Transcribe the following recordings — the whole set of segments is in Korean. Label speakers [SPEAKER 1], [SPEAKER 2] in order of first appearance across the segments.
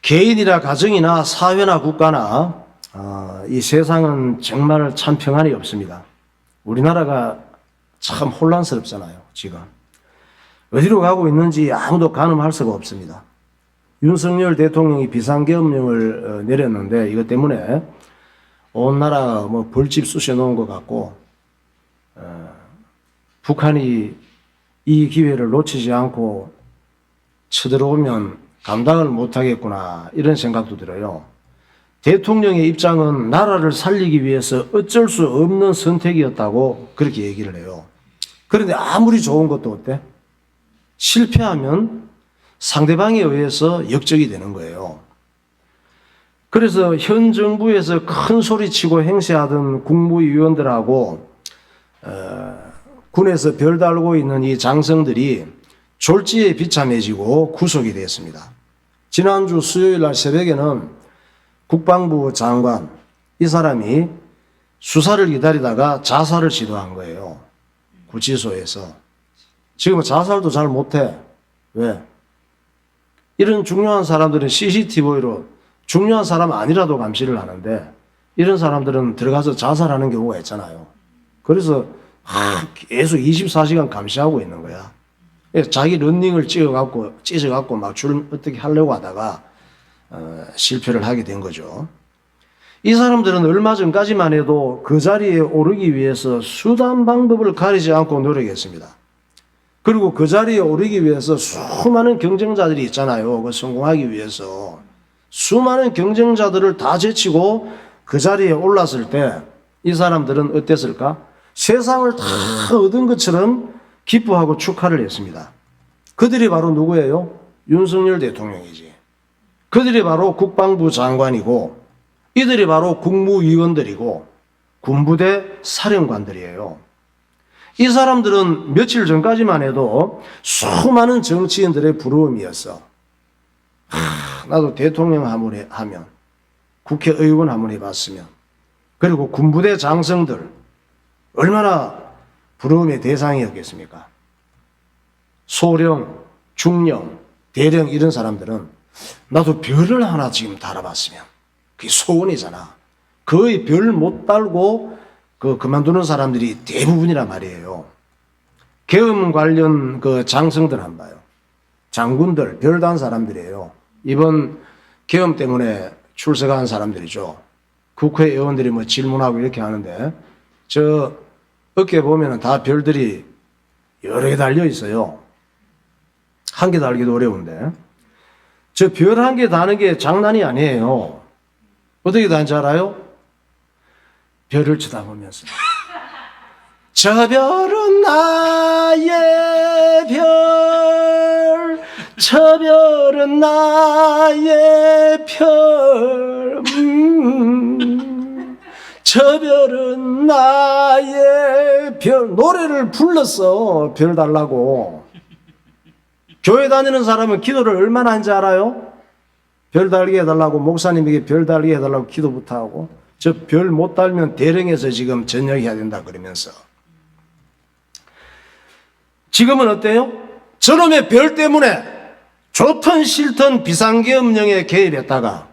[SPEAKER 1] 개인이나 가정이나 사회나 국가나 이 세상은 정말 참 평안이 없습니다. 우리나라가 참 혼란스럽잖아요. 지금 어디로 가고 있는지 아무도 가늠할 수가 없습니다. 윤석열 대통령이 비상계엄령을 내렸는데 이것 때문에 온 나라 뭐 벌집 쑤셔 놓은 것 같고 북한이 이 기회를 놓치지 않고 쳐들어오면 감당을 못하겠구나 이런 생각도 들어요. 대통령의 입장은 나라를 살리기 위해서 어쩔 수 없는 선택이었다고 그렇게 얘기를 해요. 그런데 아무리 좋은 것도 어때? 실패하면 상대방에 의해서 역적이 되는 거예요. 그래서 현 정부에서 큰 소리치고 행세하던 국무위원들하고 군에서 별 달고 있는 이 장성들이 졸지에 비참해지고 구속이 됐습니다. 지난주 수요일 날 새벽에는 국방부 장관 이 사람이 수사를 기다리다가 자살을 시도한 거예요. 구치소에서. 지금은 자살도 잘 못해. 왜? 이런 중요한 사람들은 CCTV로 중요한 사람 아니라도 감시를 하는데 이런 사람들은 들어가서 자살하는 경우가 있잖아요. 그래서 계속 24시간 감시하고 있는 거야. 자기 런닝을 찢어갖고 막 줄 어떻게 하려고 하다가 실패를 하게 된 거죠. 이 사람들은 얼마 전까지만 해도 그 자리에 오르기 위해서 수단 방법을 가리지 않고 노력했습니다. 그리고 그 자리에 오르기 위해서 수많은 경쟁자들이 있잖아요. 그 성공하기 위해서 수많은 경쟁자들을 다 제치고 그 자리에 올랐을 때 이 사람들은 어땠을까? 세상을 다 얻은 것처럼 기뻐하고 축하를 했습니다. 그들이 바로 누구예요? 윤석열 대통령이지. 그들이 바로 국방부 장관이고 이들이 바로 국무위원들이고 군부대 사령관들이에요. 이 사람들은 며칠 전까지만 해도 수많은 정치인들의 부러움이었어. 나도 대통령 하면 국회의원 한번 해봤으면 그리고 군부대 장성들 얼마나 부러움의 대상이었겠습니까? 소령, 중령, 대령 이런 사람들은 나도 별을 하나 지금 달아봤으면 그게 소원이잖아. 거의 별 못 달고 그만두는 사람들이 대부분이란 말이에요. 계엄 관련 그 장성들 한번 봐요. 장군들 별 단 사람들이에요. 이번 계엄 때문에 출석한 사람들이죠. 국회의원들이 뭐 질문하고 이렇게 하는데 저 어깨 보면은 다 별들이 여러 개 달려 있어요. 한 개 달기도 어려운데 저 별 한 개 다는 게 장난이 아니에요. 어떻게 다는지 알아요? 별을 쳐다보면서 저 별은 나의 별, 저 별은 나의 별, 저 별은 나의 별. 노래를 불렀어. 별 달라고. 교회 다니는 사람은 기도를 얼마나 하는지 알아요? 별 달게 해달라고 목사님에게 별 달게 해달라고 기도부터 하고 저 별 못 달면 대령에서 지금 전역해야 된다 그러면서 지금은 어때요? 저놈의 별 때문에 좋든 싫든 비상계엄령에 개입했다가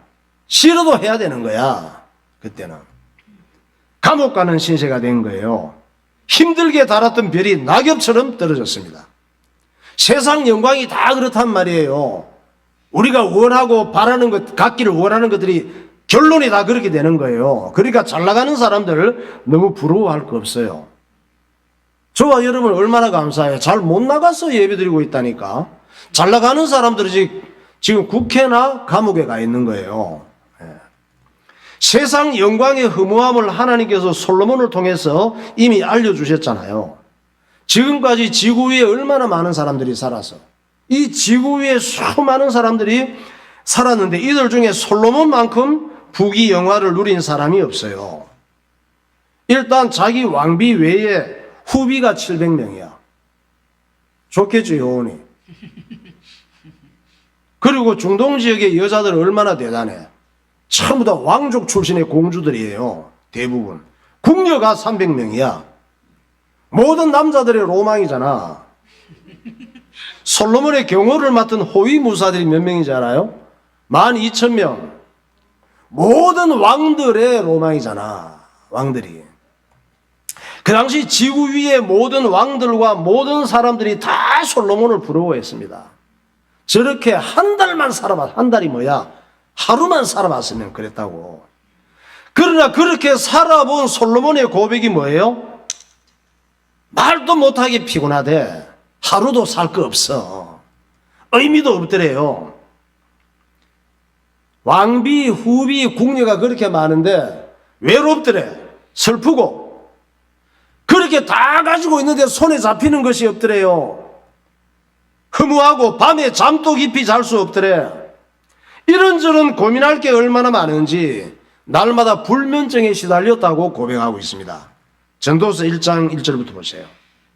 [SPEAKER 1] 싫어도 해야 되는 거야. 그때는 감옥 가는 신세가 된 거예요. 힘들게 달았던 별이 낙엽처럼 떨어졌습니다. 세상 영광이 다 그렇단 말이에요. 우리가 원하고 바라는 것, 갖기를 원하는 것들이 결론이 다 그렇게 되는 거예요. 그러니까 잘 나가는 사람들 너무 부러워할 거 없어요. 저와 여러분 얼마나 감사해요. 잘 못 나가서 예배드리고 있다니까. 잘 나가는 사람들이 지금 국회나 감옥에 가 있는 거예요. 세상 영광의 허무함을 하나님께서 솔로몬을 통해서 이미 알려주셨잖아요. 지금까지 지구 위에 얼마나 많은 사람들이 살아서 이 지구 위에 수많은 사람들이 살았는데 이들 중에 솔로몬만큼 부귀 영화를 누린 사람이 없어요. 일단 자기 왕비 외에 후비가 700명이야. 좋겠죠, 요원이. 그리고 중동 지역의 여자들 얼마나 대단해. 전부 다 왕족 출신의 공주들이에요. 대부분. 궁녀가 300명이야. 모든 남자들의 로망이잖아. 솔로몬의 경호를 맡은 호위무사들이 몇 명인지 알아요? 12,000명. 모든 왕들의 로망이잖아. 왕들이. 그 당시 지구 위의 모든 왕들과 모든 사람들이 다 솔로몬을 부러워했습니다. 저렇게 한 달만 살아봤, 한 달이 뭐야? 하루만 살아봤으면 그랬다고. 그러나 그렇게 살아본 솔로몬의 고백이 뭐예요? 말도 못하게 피곤하대. 하루도 살 거 없어. 의미도 없더래요. 왕비, 후비, 궁녀가 그렇게 많은데 외롭더래. 슬프고. 그렇게 다 가지고 있는데 손에 잡히는 것이 없더래요. 허무하고 밤에 잠도 깊이 잘 수 없더래. 이런저런 고민할 게 얼마나 많은지 날마다 불면증에 시달렸다고 고백하고 있습니다. 전도서 1장 1절부터 보세요.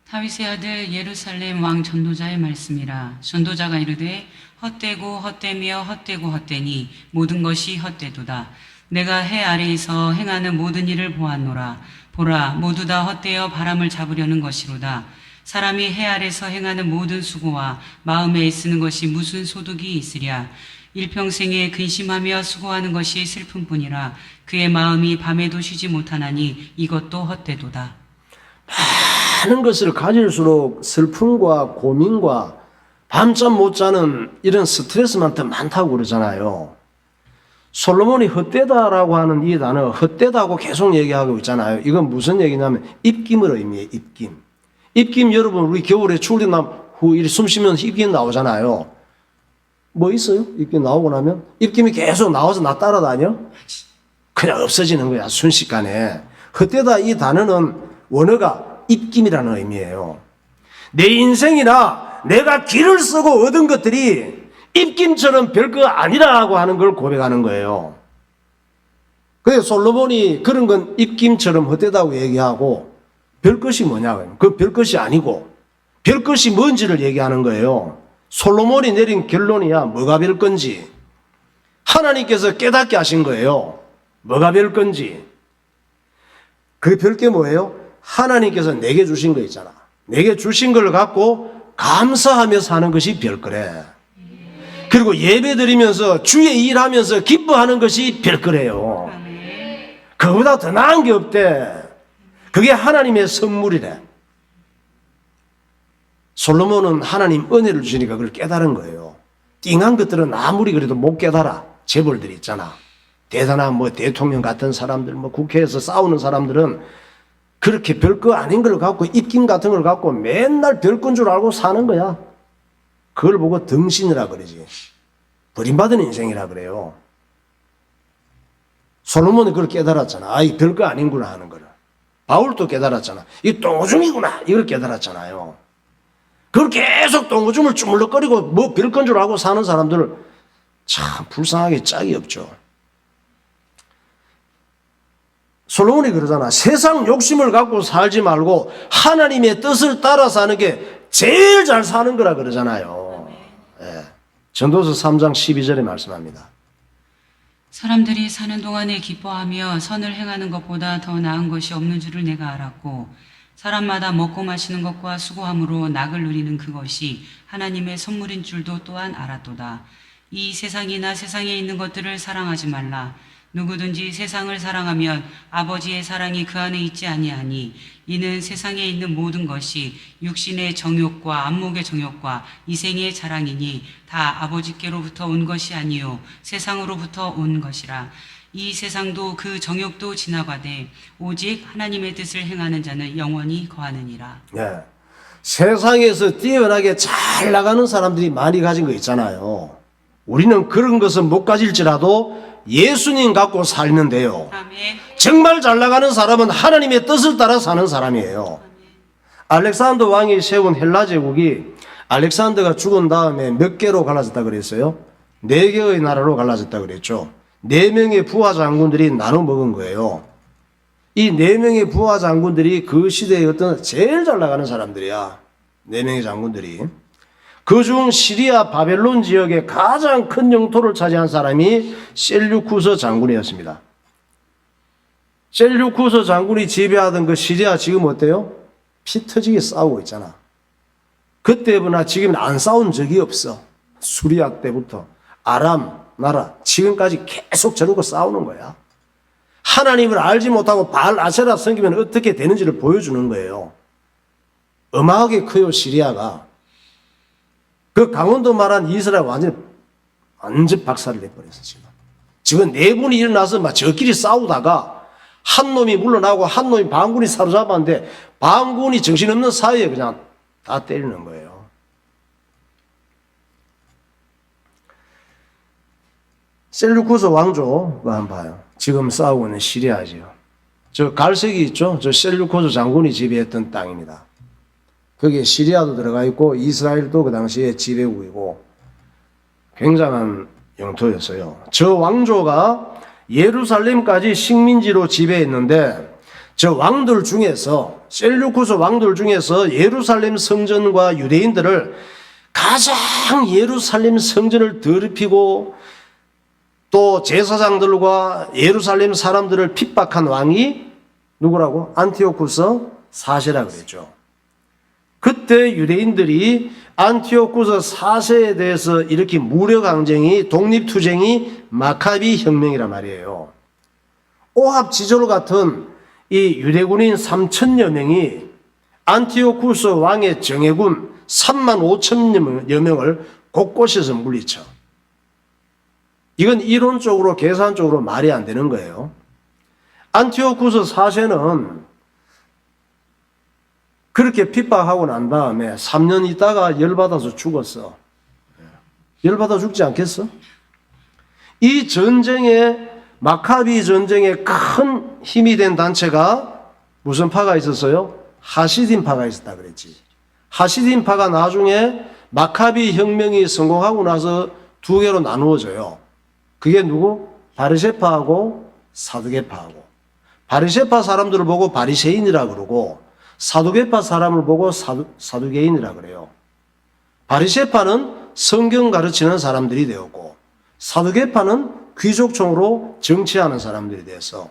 [SPEAKER 2] 다윗의 아들 예루살렘 왕 전도자의 말씀이라. 전도자가 이르되 헛되고 헛되며 헛되고 헛되니 모든 것이 헛되도다. 내가 해 아래에서 행하는 모든 일을 보았노라. 보라, 모두 다 헛되어 바람을 잡으려는 것이로다. 사람이 해 아래서 행하는 모든 수고와 마음에 애쓰는 것이 무슨 소득이 있으랴. 일평생에 근심하며 수고하는 것이 슬픔뿐이라. 그의 마음이 밤에도 쉬지 못하나니 이것도 헛되도다.
[SPEAKER 1] 많은 것을 가질수록 슬픔과 고민과 밤잠 못 자는 이런 스트레스만 더 많다고 그러잖아요. 솔로몬이 헛되다라고 하는 이 단어, 헛되다고 계속 얘기하고 있잖아요. 이건 무슨 얘기냐면 입김을 의미해요. 입김. 입김 여러분 우리 겨울에 추울 때 이렇게 숨 쉬면 입김 나오잖아요. 뭐 있어요? 입김 나오고 나면? 입김이 계속 나와서 나 따라다녀? 그냥 없어지는 거야. 순식간에. 헛되다 이 단어는 원어가 입김이라는 의미예요. 내 인생이나 내가 길을 쓰고 얻은 것들이 입김처럼 별거 아니라고 하는 걸 고백하는 거예요. 그래서 솔로몬이 그런 건 입김처럼 헛되다고 얘기하고 별것이 뭐냐고요. 그 별것이 아니고 별것이 뭔지를 얘기하는 거예요. 솔로몬이 내린 결론이야. 뭐가 별건지. 하나님께서 깨닫게 하신 거예요. 뭐가 별건지. 그게 별게 뭐예요? 하나님께서 내게 주신 거 있잖아. 내게 주신 걸 갖고 감사하며 사는 것이 별거래. 그리고 예배 드리면서 주의 일하면서 기뻐하는 것이 별거래요. 그보다 더 나은 게 없대. 그게 하나님의 선물이래. 솔로몬은 하나님 은혜를 주시니까 그걸 깨달은 거예요. 띵한 것들은 아무리 그래도 못 깨달아. 재벌들 있잖아. 대단한 뭐 대통령 같은 사람들, 뭐 국회에서 싸우는 사람들은 그렇게 별거 아닌 걸 갖고 입김 같은 걸 갖고 맨날 별건 줄 알고 사는 거야. 그걸 보고 등신이라 그러지. 버림받은 인생이라 그래요. 솔로몬이 그걸 깨달았잖아. 아, 이 별거 아닌구나 하는 거를. 바울도 깨달았잖아. 이 똥오줌이구나. 이걸 깨달았잖아요. 그걸 계속 똥오줌을 주물럭거리고 뭐 별건 줄 알고 사는 사람들 참 불쌍하게 짝이 없죠. 솔로몬이 그러잖아. 세상 욕심을 갖고 살지 말고 하나님의 뜻을 따라 사는 게 제일 잘 사는 거라 그러잖아요. 예. 전도서 3장 12절에 말씀합니다.
[SPEAKER 2] 사람들이 사는 동안에 기뻐하며 선을 행하는 것보다 더 나은 것이 없는 줄을 내가 알았고 사람마다 먹고 마시는 것과 수고함으로 낙을 누리는 그것이 하나님의 선물인 줄도 또한 알았도다. 이 세상이나 세상에 있는 것들을 사랑하지 말라. 누구든지 세상을 사랑하면 아버지의 사랑이 그 안에 있지 아니하니 이는 세상에 있는 모든 것이 육신의 정욕과 안목의 정욕과 이생의 자랑이니 다 아버지께로부터 온 것이 아니요 세상으로부터 온 것이라. 이 세상도 그 정욕도 지나가되 오직 하나님의 뜻을 행하는 자는 영원히 거하느니라.
[SPEAKER 1] 네. 세상에서 뛰어나게 잘 나가는 사람들이 많이 가진 거 있잖아요. 우리는 그런 것은 못 가질지라도 예수님 갖고 살면 돼요.
[SPEAKER 2] 아멘.
[SPEAKER 1] 정말 잘 나가는 사람은 하나님의 뜻을 따라 사는 사람이에요. 알렉산더 왕이 세운 헬라 제국이 알렉산더가 죽은 다음에 몇 개로 갈라졌다 그랬어요? 4개의 나라로 갈라졌다 그랬죠. 4명의 부하 장군들이 나눠 먹은 거예요. 이 4명의 부하 장군들이 그 시대의 어떤 제일 잘 나가는 사람들이야. 4명의 장군들이. 그중 시리아 바벨론 지역의 가장 큰 영토를 차지한 사람이 셀류쿠스 장군이었습니다. 셀류쿠스 장군이 지배하던 그 시리아 지금 어때요? 피 터지게 싸우고 있잖아. 그때보다 지금은 안 싸운 적이 없어. 수리아 때부터 아람 나라 지금까지 계속 저러고 싸우는 거야. 하나님을 알지 못하고 바알 아세라 섬기면 어떻게 되는지를 보여주는 거예요. 어마하게 커요, 시리아가. 그 강원도 말한 이스라엘 완전 박살을 내버렸어, 지금. 지금 내분이 일어나서 막 저끼리 싸우다가 한 놈이 물러나고 한 놈이 반군이 사로잡았는데 반군이 정신없는 사이에 그냥 다 때리는 거예요. 셀루쿠스 왕조가 한번 봐요. 지금 싸우고 있는 시리아지요. 저 갈색이 있죠? 저 셀루쿠스 장군이 지배했던 땅입니다. 거기에 시리아도 들어가 있고 이스라엘도 그 당시에 지배국이고 굉장한 영토였어요. 저 왕조가 예루살렘까지 식민지로 지배했는데 저 왕들 중에서 셀루쿠스 왕들 중에서 예루살렘 성전과 유대인들을 가장 예루살렘 성전을 더럽히고 또 제사장들과 예루살렘 사람들을 핍박한 왕이 누구라고? 안티오쿠스 4세라 그랬죠. 그때 유대인들이 안티오쿠스 4세에 대해서 이렇게 무력항쟁이 독립투쟁이 마카비 혁명이란 말이에요. 오합 지졸 같은 이 유대군인 3천여 명이 안티오쿠스 왕의 정예군 3만 5천여 명을 곳곳에서 물리쳐. 이건 이론적으로 계산적으로 말이 안 되는 거예요. 안티오쿠스 4세는 그렇게 핍박하고 난 다음에 3년 있다가 열받아서 죽었어. 열받아 죽지 않겠어? 이 전쟁에 마카비 전쟁에 큰 힘이 된 단체가 무슨 파가 있었어요? 하시딘 파가 있었다 그랬지. 하시딘 파가 나중에 마카비 혁명이 성공하고 나서 두 개로 나누어져요. 그게 누구? 바리새파하고 사두개파하고. 바리새파 사람들을 보고 바리새인이라 그러고 사두개파 사람을 보고 사두개인이라 그래요. 바리새파는 성경 가르치는 사람들이 되었고 사두개파는 귀족층으로 정치하는 사람들이 돼서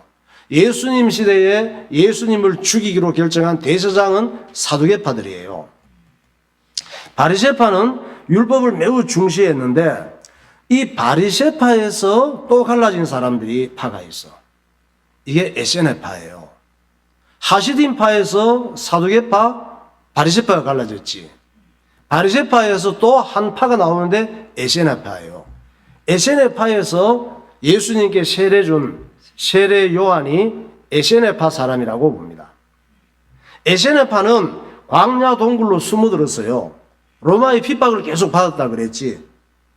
[SPEAKER 1] 예수님 시대에 예수님을 죽이기로 결정한 대제사장은 사두개파들이에요. 바리새파는 율법을 매우 중시했는데 이 바리새파에서 또 갈라진 사람들이 파가 있어. 이게 에세네파예요. 하시딘파에서 사두개파, 바리새파가 갈라졌지. 바리새파에서 또 한 파가 나오는데 에세네파예요. 에세네파에서 예수님께 세례 준 세례 요한이 에세네파 사람이라고 봅니다. 에세네파는 광야 동굴로 숨어들었어요. 로마의 핍박을 계속 받았다 그랬지.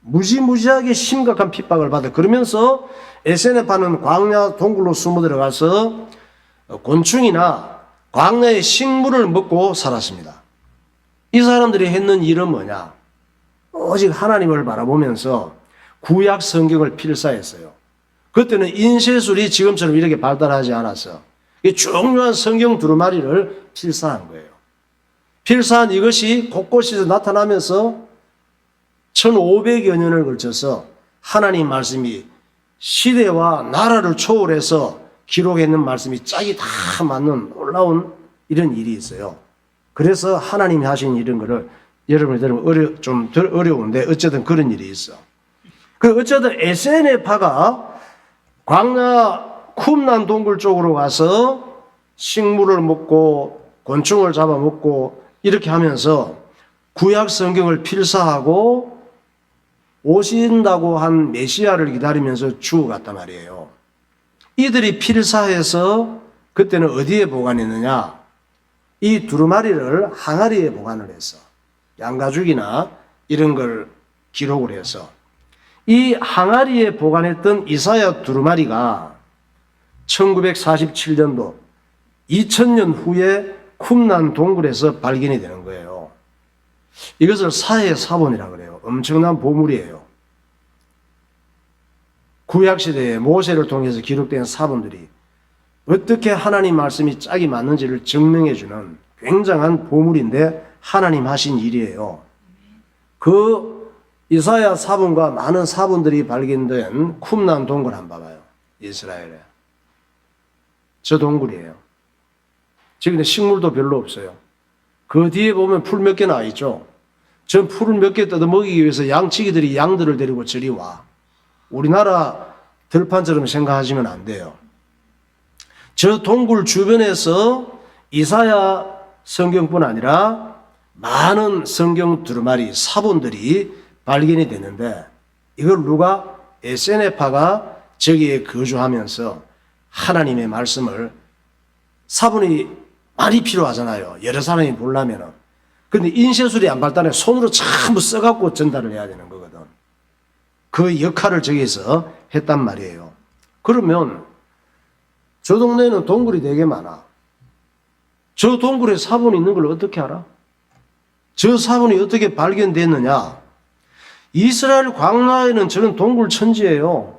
[SPEAKER 1] 무지무지하게 심각한 핍박을 받아. 그러면서 에세네파는 광야 동굴로 숨어 들어가서 곤충이나 광야의 식물을 먹고 살았습니다. 이 사람들이 했는 일은 뭐냐? 오직 하나님을 바라보면서 구약 성경을 필사했어요. 그때는 인쇄술이 지금처럼 이렇게 발달하지 않았어. 중요한 성경 두루마리를 필사한 거예요. 필사한 이것이 곳곳에서 나타나면서 1500여 년을 걸쳐서 하나님 말씀이 시대와 나라를 초월해서 기록했는 말씀이 짝이 다 맞는 놀라운 이런 일이 있어요. 그래서 하나님이 하신 이런 거를 여러분이 들으면 좀 덜 어려운데 어쨌든 그런 일이 있어. 그 어쨌든 에세네파가 광야 쿰난 동굴 쪽으로 가서 식물을 먹고 곤충을 잡아먹고 이렇게 하면서 구약 성경을 필사하고 오신다고 한 메시아를 기다리면서 죽어갔단 말이에요. 이들이 필사해서 그때는 어디에 보관했느냐? 이 두루마리를 항아리에 보관을 했어. 양가죽이나 이런 걸 기록을 해서. 이 항아리에 보관했던 이사야 두루마리가 1947년도 2000년 후에 쿰난 동굴에서 발견이 되는 거예요. 이것을 사해 사본이라고 그래요. 엄청난 보물이에요. 구약시대에 모세를 통해서 기록된 사본들이 어떻게 하나님 말씀이 짝이 맞는지를 증명해주는 굉장한 보물인데 하나님 하신 일이에요. 그 이사야 사본과 많은 사본들이 발견된 쿰난 동굴 한번 봐봐요. 이스라엘에. 저 동굴이에요. 지금 식물도 별로 없어요. 그 뒤에 보면 풀 몇 개 나와 있죠. 저 풀을 몇 개 뜯어먹이기 위해서 양치기들이 양들을 데리고 저리 와. 우리나라 들판처럼 생각하시면 안 돼요. 저 동굴 주변에서 이사야 성경뿐 아니라 많은 성경 두루마리 사본들이 발견이 되는데 이걸 누가 에세네파가 저기에 거주하면서 하나님의 말씀을 사본이 많이 필요하잖아요. 여러 사람이 보려면은. 근데 인쇄술이 안 발달해 손으로 전부 써갖고 전달을 해야 되는 거거든. 그 역할을 저기서 했단 말이에요. 그러면 저 동네에는 동굴이 되게 많아. 저 동굴에 사본이 있는 걸 어떻게 알아? 저 사본이 어떻게 발견됐느냐? 이스라엘 광야에는 저런 동굴 천지예요.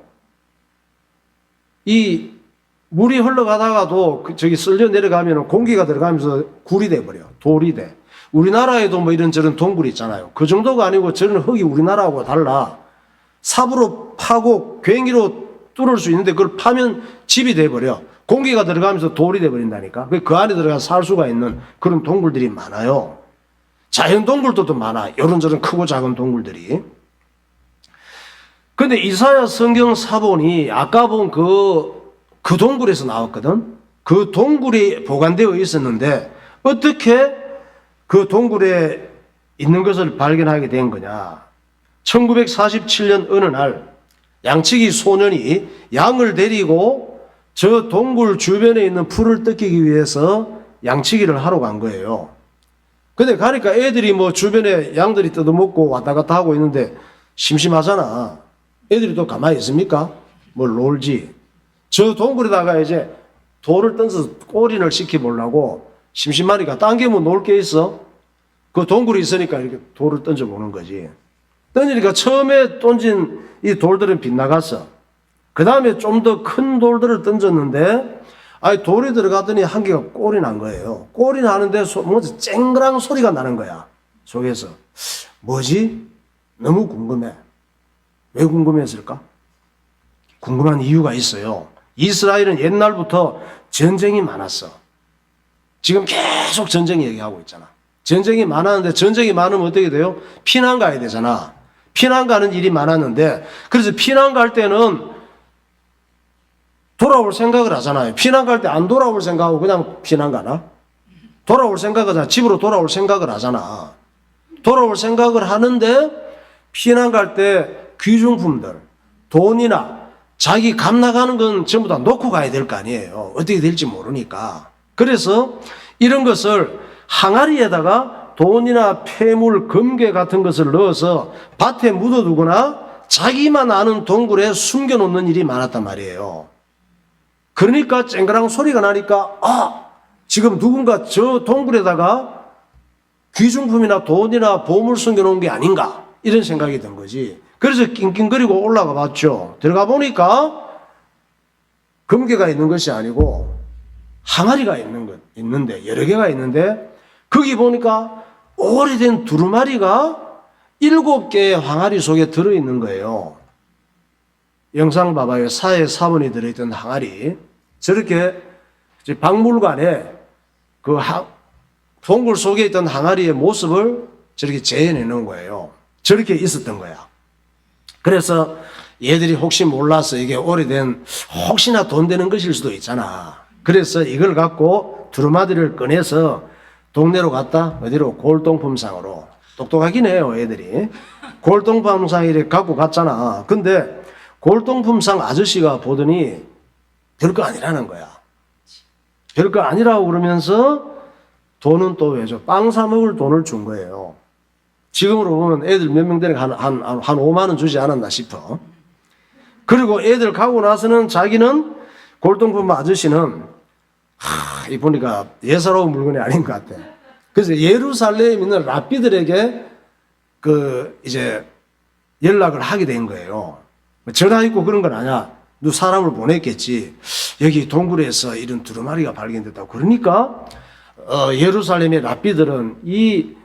[SPEAKER 1] 이 물이 흘러가다가도 저기 쓸려 내려가면 공기가 들어가면서 굴이 돼버려. 돌이 돼. 우리나라에도 뭐 이런저런 동굴이 있잖아요. 그 정도가 아니고 저런 흙이 우리나라하고 달라. 삽으로 파고 괭이로 뚫을 수 있는데 그걸 파면 집이 돼버려. 공기가 들어가면서 돌이 돼버린다니까. 그 안에 들어가 살 수가 있는 그런 동굴들이 많아요. 자연 동굴도 많아. 이런저런 크고 작은 동굴들이. 근데 이사야 성경 사본이 아까 본 그 동굴에서 나왔거든. 그 동굴이 보관되어 있었는데 어떻게 그 동굴에 있는 것을 발견하게 된 거냐. 1947년 어느 날 양치기 소년이 양을 데리고 저 동굴 주변에 있는 풀을 뜯기기 위해서 양치기를 하러 간 거예요. 근데 가니까 애들이 뭐 주변에 양들이 뜯어먹고 왔다 갔다 하고 있는데 심심하잖아. 애들이 또 가만히 있습니까? 뭘 놀지. 저 동굴에다가 이제 돌을 던져서 꼬린을 시켜보려고 심심하니까 딴 게 뭐 놀 게 있어? 그 동굴이 있으니까 이렇게 돌을 던져보는 거지. 던지니까 처음에 던진 이 돌들은 빗나갔어. 그 다음에 좀 더 큰 돌들을 던졌는데 아니 돌이 들어가더니 한 개가 꼴이 난 거예요. 꼴이 나는데 뭔가 쨍그랑 소리가 나는 거야. 속에서. 뭐지? 너무 궁금해. 왜 궁금했을까? 궁금한 이유가 있어요. 이스라엘은 옛날부터 전쟁이 많았어. 지금 계속 전쟁 얘기하고 있잖아. 전쟁이 많았는데 전쟁이 많으면 어떻게 돼요? 피난 가야 되잖아. 피난 가는 일이 많았는데 그래서 피난 갈 때는 돌아올 생각을 하잖아요. 피난 갈 때 안 돌아올 생각하고 그냥 피난 가나? 돌아올 생각을 하잖아. 집으로 돌아올 생각을 하잖아. 돌아올 생각을 하는데 피난 갈 때 귀중품들, 돈이나 자기 값 나가는 건 전부 다 놓고 가야 될 거 아니에요. 어떻게 될지 모르니까. 그래서 이런 것을 항아리에다가 돈이나 폐물, 금괴 같은 것을 넣어서 밭에 묻어두거나 자기만 아는 동굴에 숨겨놓는 일이 많았단 말이에요. 그러니까 쨍그랑 소리가 나니까 지금 누군가 저 동굴에다가 귀중품이나 돈이나 보물 숨겨놓은 게 아닌가 이런 생각이 든 거지. 그래서 낑낑거리고 올라가 봤죠. 들어가 보니까 금괴가 있는 것이 아니고 항아리가 있는데 여러 개가 있는데 거기 보니까 오래된 두루마리가 7개의 항아리 속에 들어있는 거예요. 영상 봐봐요. 사에 사본이 들어있던 항아리. 저렇게 박물관에 그 동굴 속에 있던 항아리의 모습을 저렇게 재현해 놓은 거예요. 저렇게 있었던 거야. 그래서 얘들이 혹시 몰라서 이게 오래된 혹시나 돈 되는 것일 수도 있잖아. 그래서 이걸 갖고 두루마리를 꺼내서 동네로 갔다 어디로 골동품상으로 똑똑하긴 해요 애들이. 골동품상 이렇게 갖고 갔잖아. 근데 골동품상 아저씨가 보더니 별거 아니라는 거야. 별거 아니라고 그러면서 돈은 또 왜 줘? 빵 사 먹을 돈을 준 거예요. 지금으로 보면 애들 몇 명 되니까 한 5만 원 주지 않았나 싶어. 그리고 애들 가고 나서는 자기는 골동품 아저씨는 이 보니까 예사로운 물건이 아닌 것 같아. 그래서 예루살렘에 있는 랍비들에게 이제 연락을 하게 된 거예요. 전화 있고 그런 건 아니야. 누 사람을 보냈겠지. 여기 동굴에서 이런 두루마리가 발견됐다고. 그러니까 예루살렘의 랍비들은 이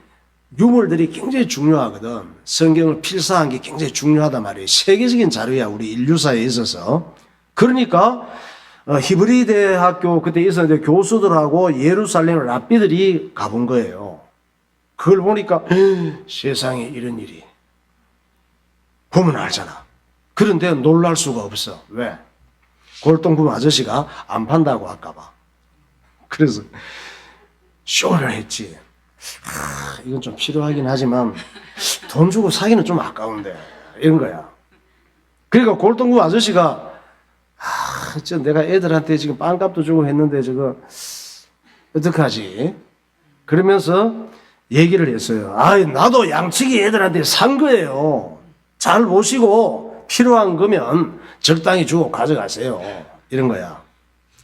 [SPEAKER 1] 유물들이 굉장히 중요하거든. 성경을 필사한 게 굉장히 중요하단 말이에요. 세계적인 자료야 우리 인류사에 있어서. 그러니까 히브리 대학교 그때 있었는데 교수들하고 예루살렘 랍비들이 가본 거예요. 그걸 보니까 세상에 이런 일이. 보면 알잖아. 그런데 놀랄 수가 없어. 왜? 골동품 아저씨가 안 판다고 할까봐. 그래서 쇼를 했지. 이건 좀 필요하긴 하지만 돈 주고 사기는 좀 아까운데 이런 거야. 그러니까 골동품 아저씨가 내가 애들한테 지금 빵값도 주고 했는데 저거 어떡하지? 그러면서 얘기를 했어요. 나도 양치기 애들한테 산 거예요. 잘 보시고 필요한 거면 적당히 주고 가져가세요. 이런 거야.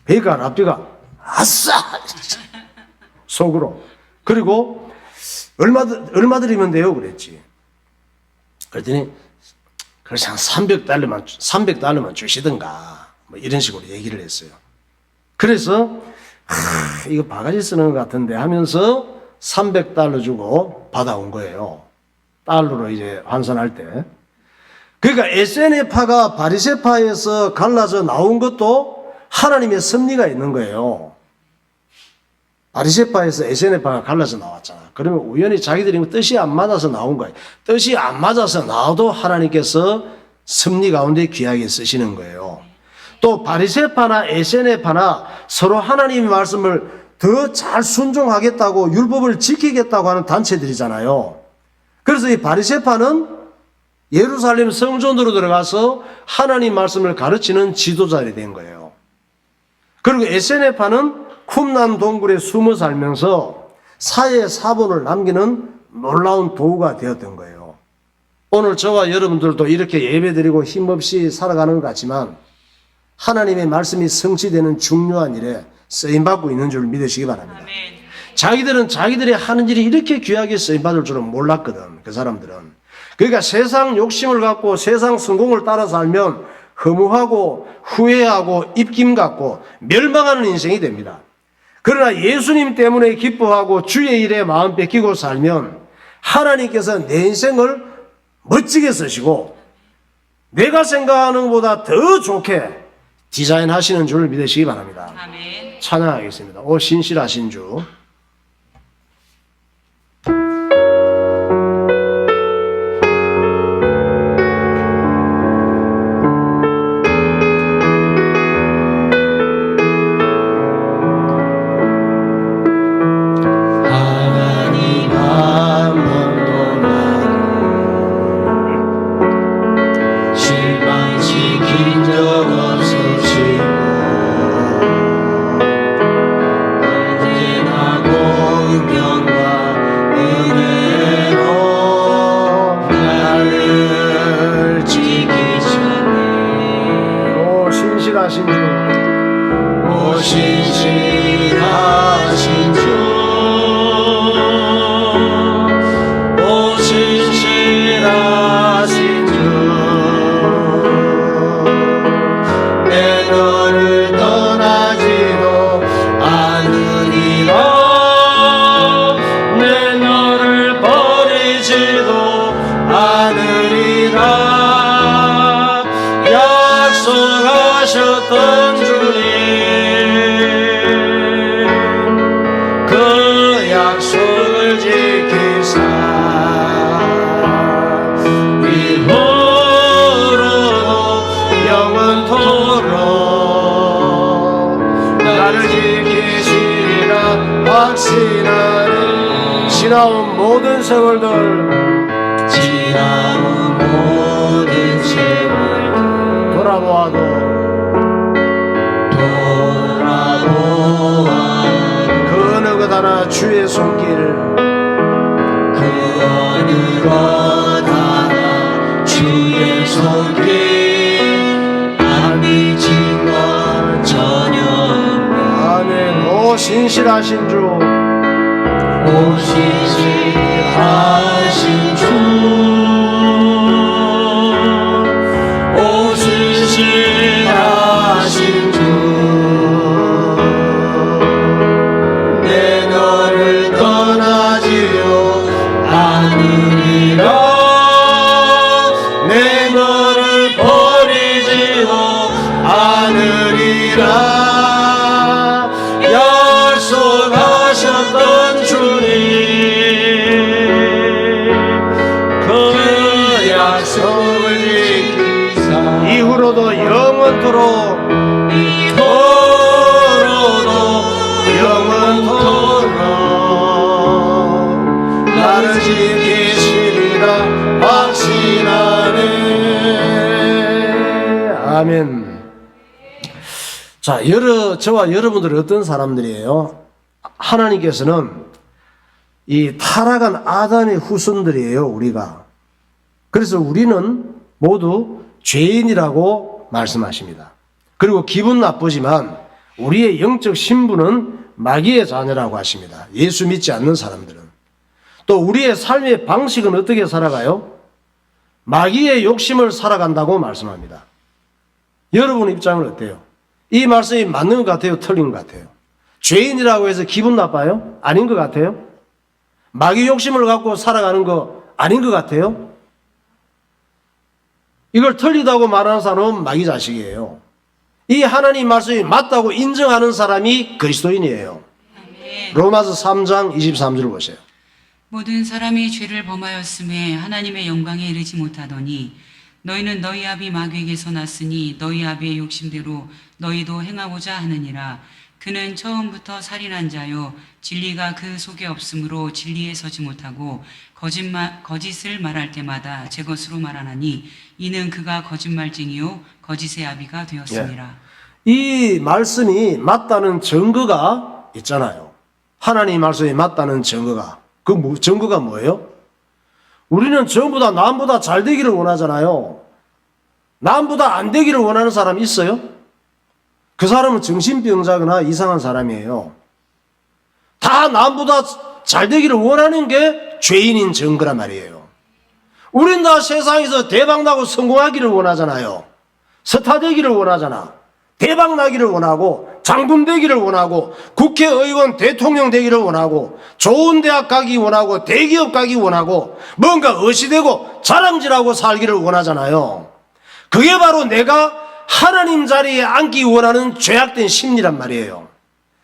[SPEAKER 1] 그러니까 랍비가 아싸! 속으로. 그리고 얼마 드리면 돼요? 그랬지. 그랬더니 그래서 한 300달러만 주시든가 뭐 이런 식으로 얘기를 했어요. 그래서 이거 바가지 쓰는 것 같은데 하면서 300달러 주고 받아온 거예요. 달러로 이제 환산할 때. 그러니까 에세네파가 바리새파에서 갈라져 나온 것도 하나님의 섭리가 있는 거예요. 바리새파에서 에세네파가 갈라져 나왔잖아. 그러면 우연히 자기들이 뜻이 안 맞아서 나온 거예요. 뜻이 안 맞아서 나와도 하나님께서 섭리 가운데 귀하게 쓰시는 거예요. 또 바리새파나 에세네파나 서로 하나님의 말씀을 더 잘 순종하겠다고 율법을 지키겠다고 하는 단체들이잖아요. 그래서 이 바리새파는 예루살렘 성전으로 들어가서 하나님 말씀을 가르치는 지도자들이 된 거예요. 그리고 에세네파는 쿰난 동굴에 숨어 살면서 사회 사본을 남기는 놀라운 도구가 되었던 거예요. 오늘 저와 여러분들도 이렇게 예배드리고 힘없이 살아가는 것 같지만 하나님의 말씀이 성취되는 중요한 일에 쓰임받고 있는 줄 믿으시기 바랍니다. 자기들은 자기들이 하는 일이 이렇게 귀하게 쓰임받을 줄은 몰랐거든. 그 사람들은. 그러니까 세상 욕심을 갖고 세상 성공을 따라 살면 허무하고 후회하고 입김 갖고 멸망하는 인생이 됩니다. 그러나 예수님 때문에 기뻐하고 주의 일에 마음 뺏기고 살면 하나님께서 내 인생을 멋지게 쓰시고 내가 생각하는 것보다 더 좋게 디자인하시는 줄 믿으시기 바랍니다.
[SPEAKER 2] 아멘.
[SPEAKER 1] 찬양하겠습니다. 오 신실하신 주. 신실하신 주, 오 신실하신 주, 오 신실하신 주, 내 너를 떠나지도 않으리라, 내 너를 버리지도 않으리라. 약속하셨던 주님, 그 약속을 지키사 이후로도 영원토록 나를 지키시리라 확신하네. 지나온 모든 세월들, 지나온 모든 세월들 돌아보아도 그 어느 것 하나 주의 손길, 그 어느 것 하나 주의 손길 안 미친 것 전혀 없네. 아멘. 오 신실하신 주, 오 신실하신 주, 오 신실하신 주, 내 너를 떠나지요 않으리라, 내 너를 버리지요 않으리라. 약속하셨던 주님, 그 영원토록 이토로도 영원토록 나를 지키시리라 확신하네. 아멘. 자, 저와 여러분들은 어떤 사람들이에요? 하나님께서는 이 타락한 아담의 후손들이에요, 우리가. 그래서 우리는 모두 죄인이라고 말씀하십니다. 그리고 기분 나쁘지만 우리의 영적 신분은 마귀의 자녀라고 하십니다. 예수 믿지 않는 사람들은. 또 우리의 삶의 방식은 어떻게 살아가요? 마귀의 욕심을 살아간다고 말씀합니다. 여러분 입장은 어때요? 이 말씀이 맞는 것 같아요? 틀린 것 같아요? 죄인이라고 해서 기분 나빠요? 아닌 것 같아요? 마귀 욕심을 갖고 살아가는 거 아닌 것 같아요? 이걸 틀리다고 말하는 사람은 마귀 자식이에요. 이 하나님 말씀이 맞다고 인정하는 사람이 그리스도인이에요. 로마서 3장 23절 보세요.
[SPEAKER 2] 모든 사람이 죄를 범하였음에 하나님의 영광에 이르지 못하더니 너희는 너희 아비 마귀에게서 났으니 너희 아비의 욕심대로 너희도 행하고자 하느니라. 그는 처음부터 살인한 자요 진리가 그 속에 없으므로 진리에 서지 못하고 거짓을 말할 때마다 제 것으로 말하나니 이는 그가 거짓말쟁이요 거짓의 아비가 되었습니다.
[SPEAKER 1] 이 말씀이 맞다는 증거가 있잖아요. 하나님 말씀이 맞다는 증거가. 그 증거가 뭐예요? 우리는 전부 다 남보다 잘 되기를 원하잖아요. 남보다 안 되기를 원하는 사람 있어요? 그 사람은 정신병자거나 이상한 사람이에요. 다 남보다 잘 되기를 원하는 게 죄인인 증거란 말이에요. 우린 다 세상에서 대박나고 성공하기를 원하잖아요. 스타 되기를 원하잖아. 대박나기를 원하고 장군 되기를 원하고 국회의원 대통령 되기를 원하고 좋은 대학 가기 원하고 대기업 가기 원하고 뭔가 어시되고 자랑질하고 살기를 원하잖아요. 그게 바로 내가 하나님 자리에 앉기 원하는 죄악된 심리란 말이에요.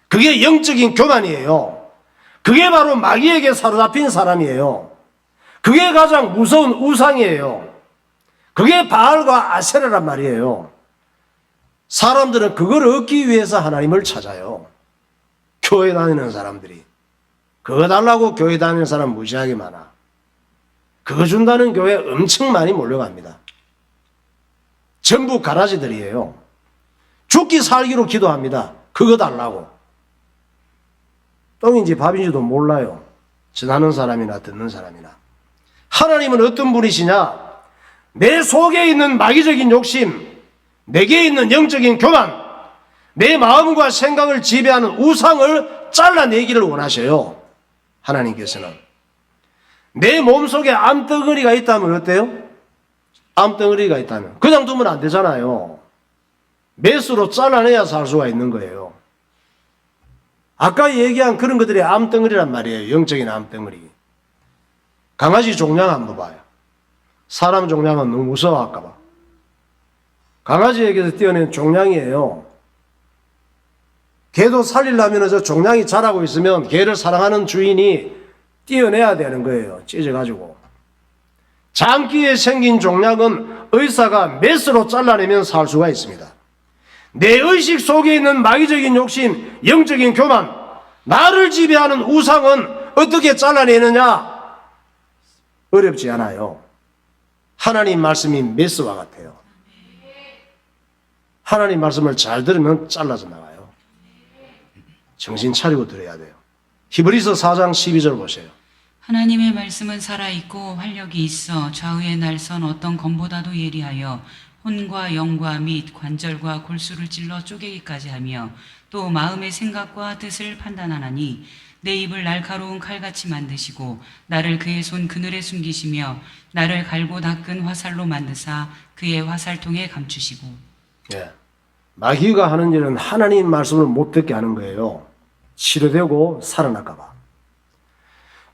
[SPEAKER 1] 그게 영적인 교만이에요. 그게 바로 마귀에게 사로잡힌 사람이에요. 그게 가장 무서운 우상이에요. 그게 바알과 아세라란 말이에요. 사람들은 그걸 얻기 위해서 하나님을 찾아요. 교회 다니는 사람들이. 그거 달라고 교회 다니는 사람 무지하게 많아. 그거 준다는 교회 엄청 많이 몰려갑니다. 전부 가라지들이에요. 죽기 살기로 기도합니다. 그거 달라고. 똥인지 밥인지도 몰라요. 전하는 사람이나 듣는 사람이나. 하나님은 어떤 분이시냐? 내 속에 있는 마귀적인 욕심, 내게 있는 영적인 교만, 내 마음과 생각을 지배하는 우상을 잘라내기를 원하셔요. 하나님께서는. 내 몸속에 암덩어리가 있다면 어때요? 암덩어리가 있다면 그냥 두면 안 되잖아요. 메스로 잘라내야 살 수가 있는 거예요. 아까 얘기한 그런 것들이 암덩어리란 말이에요. 영적인 암덩어리. 강아지 종양 한번 봐요. 사람 종양은 너무 무서워할까 봐. 강아지에게서 떼어낸 종양이에요. 개도 살리려면 저 종양이 자라고 있으면 개를 사랑하는 주인이 떼어내야 되는 거예요. 찢어가지고. 장기에 생긴 종양은 의사가 메스로 잘라내면 살 수가 있습니다. 내 의식 속에 있는 마귀적인 욕심, 영적인 교만, 나를 지배하는 우상은 어떻게 잘라내느냐? 어렵지 않아요. 하나님 말씀이 메스와 같아요. 하나님 말씀을 잘 들으면 잘라져 나가요. 정신 차리고 들어야 돼요. 히브리서 4장 12절 보세요.
[SPEAKER 2] 하나님의 말씀은 살아있고 활력이 있어 좌우의 날선 어떤 검보다도 예리하여 혼과 영과 및 관절과 골수를 찔러 쪼개기까지 하며 또 마음의 생각과 뜻을 판단하나니 내 입을 날카로운 칼같이 만드시고 나를 그의 손 그늘에 숨기시며 나를 갈고 닦은 화살로 만드사 그의 화살통에 감추시고.
[SPEAKER 1] 예. 마귀가 하는 일은 하나님 말씀을 못 듣게 하는 거예요. 치료되고 살아날까 봐.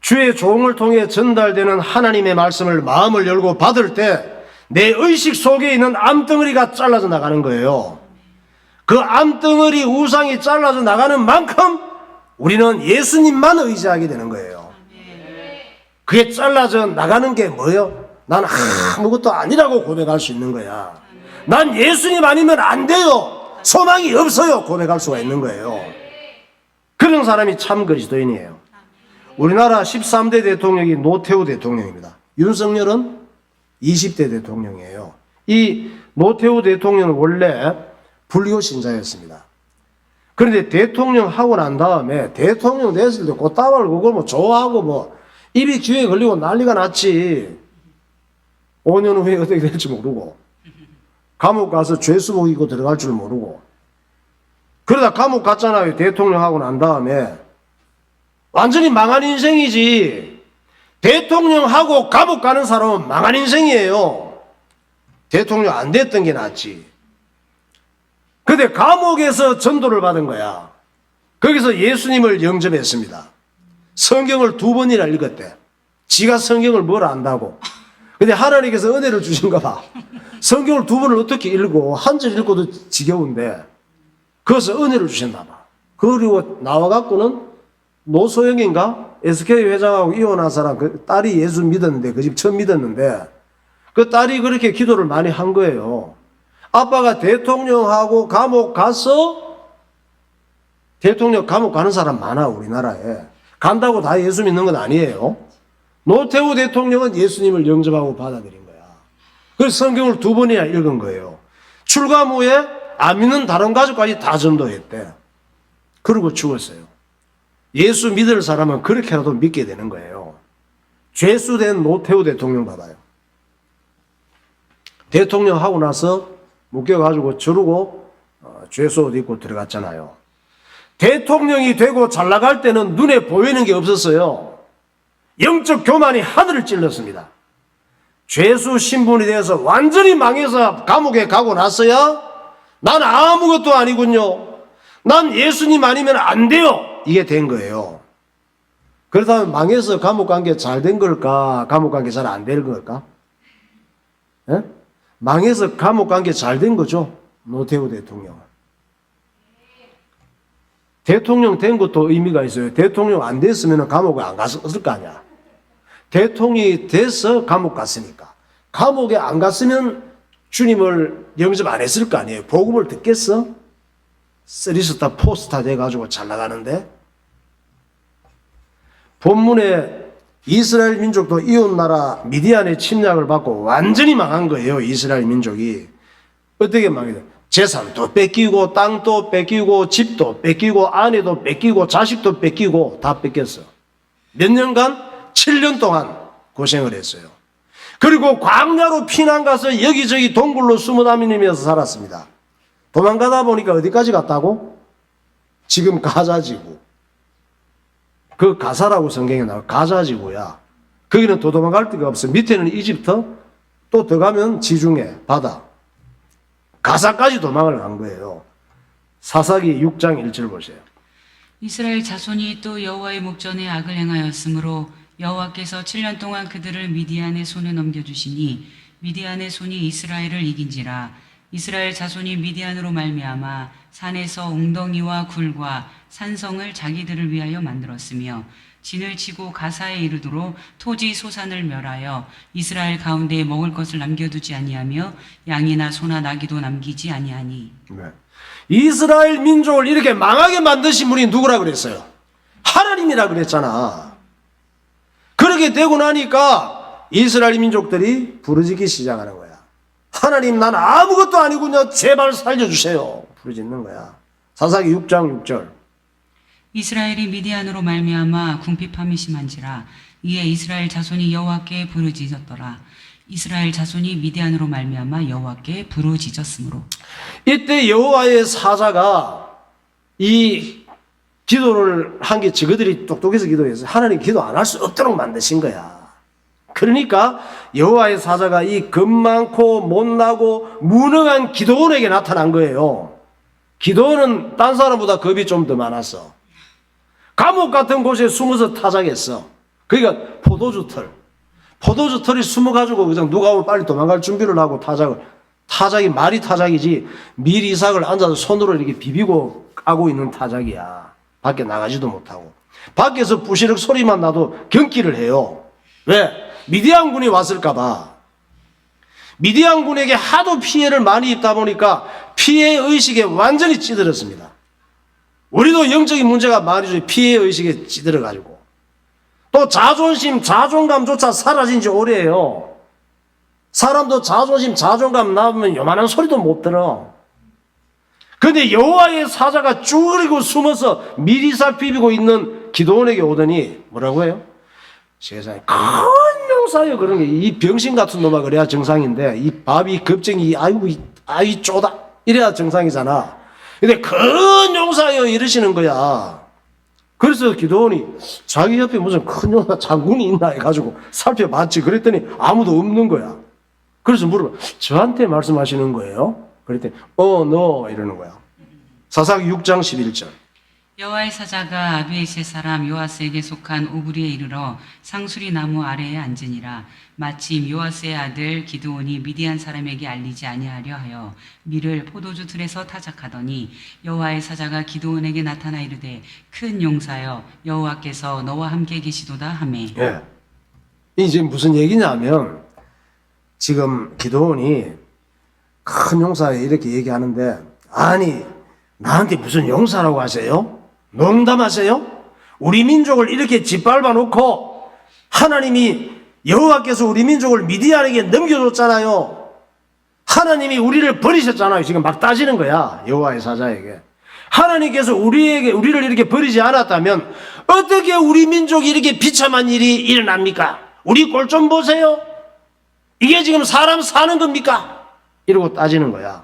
[SPEAKER 1] 주의 종을 통해 전달되는 하나님의 말씀을 마음을 열고 받을 때 내 의식 속에 있는 암덩어리가 잘라져 나가는 거예요. 그 암덩어리 우상이 잘라져 나가는 만큼 우리는 예수님만 의지하게 되는 거예요. 그게 잘라져 나가는 게 뭐예요? 난 아무것도 아니라고 고백할 수 있는 거야. 난 예수님 아니면 안 돼요. 소망이 없어요. 고백할 수가 있는 거예요. 그런 사람이 참 그리스도인이에요. 우리나라 13대 대통령이 노태우 대통령입니다. 윤석열은 20대 대통령이에요. 이 노태우 대통령은 원래 불교 신자였습니다. 그런데 대통령 하고 난 다음에 대통령 됐을 때 꽃다발 그걸 뭐 좋아하고 뭐 입이 귀에 걸리고 난리가 났지. 5년 후에 어떻게 될지 모르고 감옥 가서 죄수복 입고 들어갈 줄 모르고 그러다 감옥 갔잖아요. 대통령 하고 난 다음에 완전히 망한 인생이지. 대통령 하고 감옥 가는 사람은 망한 인생이에요. 대통령 안 됐던 게 낫지. 근데 감옥에서 전도를 받은 거야. 거기서 예수님을 영접했습니다. 성경을 2번이나 읽었대. 지가 성경을 뭘 안다고. 근데 하나님께서 은혜를 주신가 봐. 성경을 2번을 어떻게 읽고 한 절 읽고도 지겨운데 그것을 은혜를 주셨나 봐. 그리고 나와갖고는 노소영인가? SK 회장하고 이혼한 사람 그 딸이 예수 믿었는데 그 집 처음 믿었는데 그 딸이 그렇게 기도를 많이 한 거예요. 아빠가 대통령하고 감옥 가서 대통령 감옥 가는 사람 많아 우리나라에. 간다고 다 예수 믿는 건 아니에요. 노태우 대통령은 예수님을 영접하고 받아들인 거야. 그래서 성경을 2번이나 읽은 거예요. 출감 후에 안 믿는 다른 가족까지 다 전도했대. 그러고 죽었어요. 예수 믿을 사람은 그렇게라도 믿게 되는 거예요. 죄수된 노태우 대통령 봐봐요. 대통령 하고 나서 묶여가지고 저르고 죄수 옷 입고 들어갔잖아요. 대통령이 되고 잘 나갈 때는 눈에 보이는 게 없었어요. 영적 교만이 하늘을 찔렀습니다. 죄수 신분이 돼서 완전히 망해서 감옥에 가고 나서야 난 아무것도 아니군요. 난 예수님 아니면 안 돼요. 이게 된 거예요. 그렇다면 망해서 감옥 간 게 잘 된 걸까? 감옥 간 게 잘 안 된 걸까? 예? 망해서 감옥 간 게 잘 된 거죠. 노태우 대통령은. 대통령 된 것도 의미가 있어요. 대통령 안 됐으면 감옥에 안 갔을 거 아니야. 대통령이 돼서 감옥 갔으니까. 감옥에 안 갔으면 주님을 영접 안 했을 거 아니에요. 복음을 듣겠어? 쓰리스타 포스타 돼가지고 잘 나가는데. 본문에 이스라엘 민족도 이웃나라 미디안의 침략을 받고 완전히 망한 거예요. 이스라엘 민족이. 어떻게 망해요? 재산도 뺏기고 땅도 뺏기고 집도 뺏기고 아내도 뺏기고 자식도 뺏기고 다 뺏겼어. 몇 년간? 7년 동안 고생을 했어요. 그리고 광야로 피난 가서 여기저기 동굴로 숨어 다니면서 살았습니다. 도망가다 보니까 어디까지 갔다고? 지금 가자지구. 그 가사라고 성경에 나와. 가자지구야. 거기는 더 도망갈 데가 없어. 밑에는 이집트, 또 더 가면 지중해, 바다. 가사까지 도망을 간 거예요. 사사기 6장 1절 보세요.
[SPEAKER 2] 이스라엘 자손이 또 여호와의 목전에 악을 행하였으므로 여호와께서 7년 동안 그들을 미디안의 손에 넘겨주시니 미디안의 손이 이스라엘을 이긴지라. 이스라엘 자손이 미디안으로 말미암아 산에서 웅덩이와 굴과 산성을 자기들을 위하여 만들었으며 진을 치고 가사에 이르도록 토지 소산을 멸하여 이스라엘 가운데에 먹을 것을 남겨두지 아니하며 양이나 소나 나귀도 남기지 아니하니.
[SPEAKER 1] 네. 이스라엘 민족을 이렇게 망하게 만드신 분이 누구라 그랬어요? 하나님이라 그랬잖아. 그렇게 되고 나니까 이스라엘 민족들이 부르짖기 시작하는 거야. 하나님, 난 아무것도 아니군요. 제발 살려주세요. 부르짖는 거야. 사사기 6장 6절.
[SPEAKER 2] 이스라엘이 미디안으로 말미암아 궁핍함이 심한지라. 이에 이스라엘 자손이 여호와께 부르짖었더라. 이스라엘 자손이 미디안으로 말미암아 여호와께 부르짖었으므로.
[SPEAKER 1] 이때 여호와의 사자가 이 기도를 한 게 저그들이 똑똑해서 기도했어요. 하나님 기도 안 할 수 없도록 만드신 거야. 그러니까 여호와의 사자가 이 겁 많고 못나고 무능한 기도원에게 나타난 거예요. 기도원은 딴 사람보다 겁이 좀 더 많았어. 감옥 같은 곳에 숨어서 타작했어. 그러니까 포도주 털이 숨어가지고 그냥 누가 오면 빨리 도망갈 준비를 하고 타작이 말이 타작이지 밀 이삭을 앉아서 손으로 이렇게 비비고 까고 있는 타작이야. 밖에 나가지도 못하고. 밖에서 부시럭 소리만 나도 경기를 해요. 왜? 미디안군이 왔을까봐. 미디안군에게 하도 피해를 많이 입다 보니까 피해의식에 완전히 찌들었습니다. 우리도 영적인 문제가 많이 피해의식에 찌들어가지고 또 자존심, 자존감조차 사라진 지 오래예요. 사람도 자존심, 자존감 나오면 요만한 소리도 못 들어. 근데 여호와의 사자가 쭈그리고 숨어서 미리 살피고 있는 기도원에게 오더니 뭐라고 해요? 세상에 큰 용사요. 그런 게 이 병신 같은 놈아 그래야 정상인데 이 밥이 겁쟁이 아이 쪼다 이래야 정상이잖아. 근데 큰 용사요 이러시는 거야. 그래서 기도원이 자기 옆에 무슨 큰 용사 장군이 있나 해가지고 살펴봤지. 그랬더니 아무도 없는 거야. 그래서 물어봐. 저한테 말씀하시는 거예요? 그랬더니 너 이러는 거야. 사사기 6장 11절.
[SPEAKER 2] 여호와의 사자가 아비에셀 사람 요아스에게 속한 오브리에 이르러 상수리 나무 아래에 앉으니라. 마침 요아스의 아들 기드온이 미디안 사람에게 알리지 아니하려 하여 밀을 포도주 틀에서 타작하더니 여호와의 사자가 기드온에게 나타나 이르되 큰 용사여 여호와께서 너와 함께 계시도다 하매.
[SPEAKER 1] 예. 이제 무슨 얘기냐면 지금 기드온이 큰 용사에 이렇게 얘기하는데 아니 나한테 무슨 용사라고 하세요? 농담하세요? 우리 민족을 이렇게 짓밟아 놓고 하나님이 여호와께서 우리 민족을 미디안에게 넘겨줬잖아요. 하나님이 우리를 버리셨잖아요. 지금 막 따지는 거야. 여호와의 사자에게. 하나님께서 우리를 이렇게 버리지 않았다면 어떻게 우리 민족이 이렇게 비참한 일이 일어납니까? 우리 꼴 좀 보세요. 이게 지금 사람 사는 겁니까? 이러고 따지는 거야.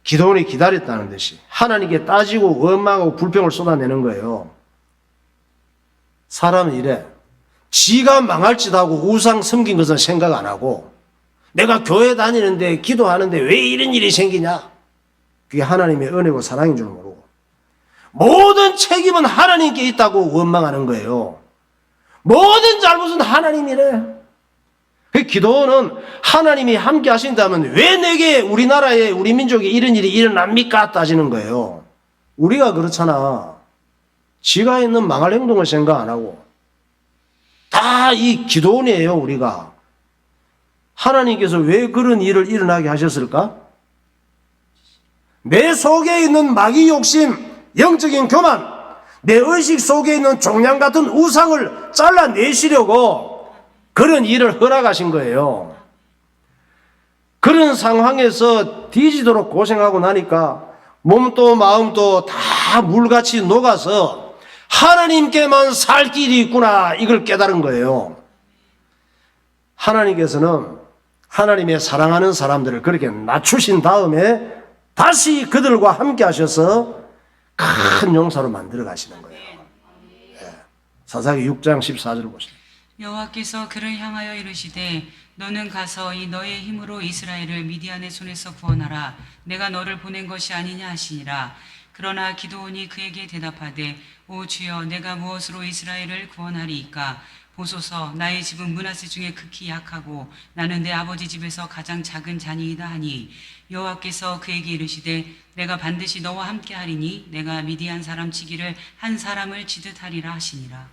[SPEAKER 1] 기도원이 기다렸다는 듯이 하나님께 따지고 원망하고 불평을 쏟아내는 거예요. 사람은 이래. 지가 망할 짓 하고 우상 섬긴 것은 생각 안 하고 내가 교회 다니는데 기도하는데 왜 이런 일이 생기냐? 그게 하나님의 은혜고 사랑인 줄 모르고 모든 책임은 하나님께 있다고 원망하는 거예요. 모든 잘못은 하나님이래. 기도는 하나님이 함께 하신다면 왜 내게 우리나라에 우리 민족에 이런 일이 일어납니까? 따지는 거예요. 우리가 그렇잖아. 지가 있는 망할 행동을 생각 안 하고 다 이 기도원이에요. 우리가. 하나님께서 왜 그런 일을 일어나게 하셨을까? 내 속에 있는 마귀 욕심, 영적인 교만, 내 의식 속에 있는 종양 같은 우상을 잘라내시려고 그런 일을 허락하신 거예요. 그런 상황에서 뒤지도록 고생하고 나니까 몸도 마음도 다 물같이 녹아서 하나님께만 살 길이 있구나 이걸 깨달은 거예요. 하나님께서는 하나님의 사랑하는 사람들을 그렇게 낮추신 다음에 다시 그들과 함께 하셔서 큰 용사로 만들어 가시는 거예요. 사사기 6장 14절 보시죠.
[SPEAKER 2] 여호와께서 그를 향하여 이르시되 너는 가서 이 너의 힘으로 이스라엘을 미디안의 손에서 구원하라. 내가 너를 보낸 것이 아니냐 하시니라. 그러나 기드온이 그에게 대답하되 오 주여 내가 무엇으로 이스라엘을 구원하리이까? 보소서 나의 집은 므낫세 중에 극히 약하고 나는 내 아버지 집에서 가장 작은 자니이다 하니 여호와께서 그에게 이르시되 내가 반드시 너와 함께 하리니 내가 미디안 사람 치기를 한 사람을 치듯 하리라 하시니라.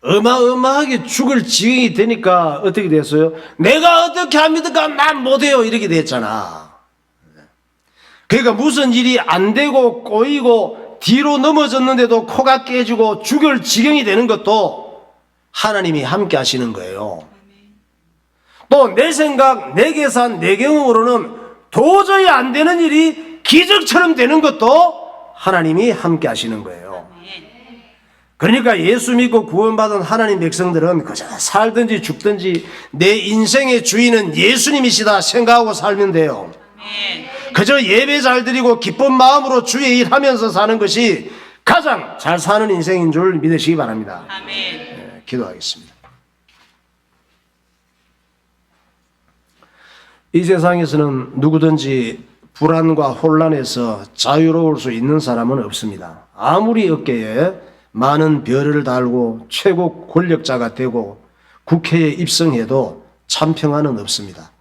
[SPEAKER 1] 어마어마하게 죽을 지경이 되니까 어떻게 됐어요? 내가 어떻게 합니까? 난 못해요. 이렇게 됐잖아. 그러니까 무슨 일이 안 되고 꼬이고 뒤로 넘어졌는데도 코가 깨지고 죽을 지경이 되는 것도 하나님이 함께 하시는 거예요. 또 내 생각, 내 계산, 내 경험으로는 도저히 안 되는 일이 기적처럼 되는 것도 하나님이 함께 하시는 거예요. 그러니까 예수 믿고 구원받은 하나님 백성들은 그저 살든지 죽든지 내 인생의 주인은 예수님이시다 생각하고 살면 돼요. 그저 예배 잘 드리고 기쁜 마음으로 주의 일 하면서 사는 것이 가장 잘 사는 인생인 줄 믿으시기 바랍니다. 네, 기도하겠습니다. 이 세상에서는 누구든지 불안과 혼란에서 자유로울 수 있는 사람은 없습니다. 아무리 어깨에 많은 별을 달고 최고 권력자가 되고 국회에 입성해도 참 평안은 없습니다.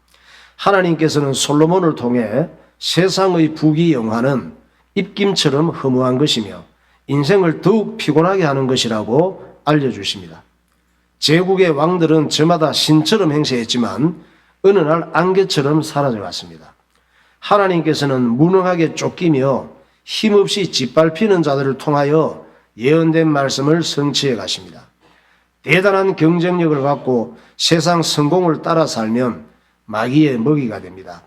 [SPEAKER 1] 하나님께서는 솔로몬을 통해 세상의 부귀영화는 입김처럼 허무한 것이며 인생을 더욱 피곤하게 하는 것이라고 알려주십니다. 제국의 왕들은 저마다 신처럼 행세했지만 어느 날 안개처럼 사라져갔습니다. 하나님께서는 무능하게 쫓기며 힘없이 짓밟히는 자들을 통하여 예언된 말씀을 성취해 가십니다. 대단한 경쟁력을 갖고 세상 성공을 따라 살면 마귀의 먹이가 됩니다.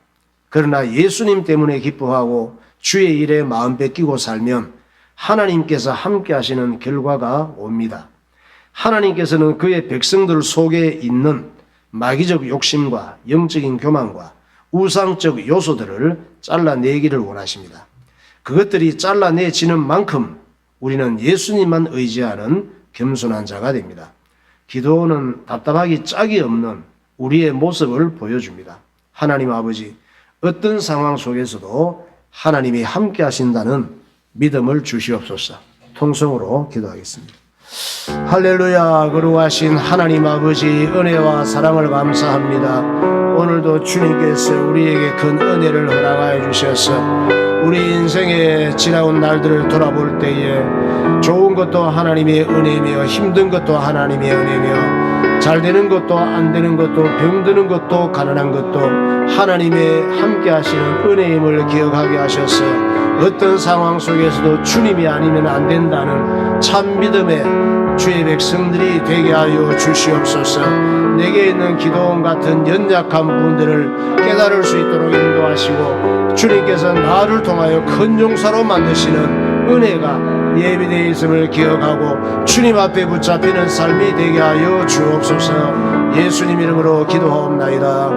[SPEAKER 1] 그러나 예수님 때문에 기뻐하고 주의 일에 마음 뺏기고 살면 하나님께서 함께 하시는 결과가 옵니다. 하나님께서는 그의 백성들 속에 있는 마귀적 욕심과 영적인 교만과 우상적 요소들을 잘라내기를 원하십니다. 그것들이 잘라내지는 만큼 우리는 예수님만 의지하는 겸손한 자가 됩니다. 기도는 답답하기 짝이 없는 우리의 모습을 보여줍니다. 하나님 아버지, 어떤 상황 속에서도 하나님이 함께 하신다는 믿음을 주시옵소서. 통성으로 기도하겠습니다. 할렐루야. 거룩하신 하나님 아버지, 은혜와 사랑을 감사합니다. 오늘도 주님께서 우리에게 큰 은혜를 허락하여 주셔서 우리 인생의 지나온 날들을 돌아볼 때에 좋은 것도 하나님의 은혜며 힘든 것도 하나님의 은혜며 잘 되는 것도 안 되는 것도 병드는 것도 가난한 것도 하나님의 함께 하시는 은혜임을 기억하게 하셔서 어떤 상황 속에서도 주님이 아니면 안 된다는 참 믿음의 주의 백성들이 되게 하여 주시옵소서. 내게 있는 기도원 같은 연약한 부분들을 깨달을 수 있도록 인도하시고 주님께서 나를 통하여 큰 용사로 만드시는 은혜가 예비되어 있음을 기억하고 주님 앞에 붙잡히는 삶이 되게 하여 주옵소서. 예수님 이름으로 기도하옵나이다.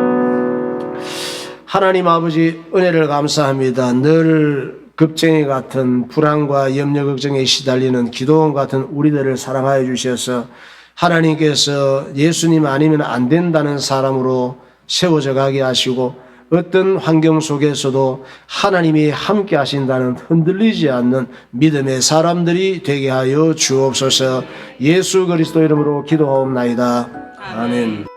[SPEAKER 1] 하나님 아버지, 은혜를 감사합니다. 늘 급쟁이 같은 불안과 염려 걱정에 시달리는 기도원 같은 우리들을 사랑하여 주셔서 하나님께서 예수님 아니면 안 된다는 사람으로 세워져 가게 하시고 어떤 환경 속에서도 하나님이 함께 하신다는 흔들리지 않는 믿음의 사람들이 되게 하여 주옵소서. 예수 그리스도 이름으로 기도하옵나이다. 아멘.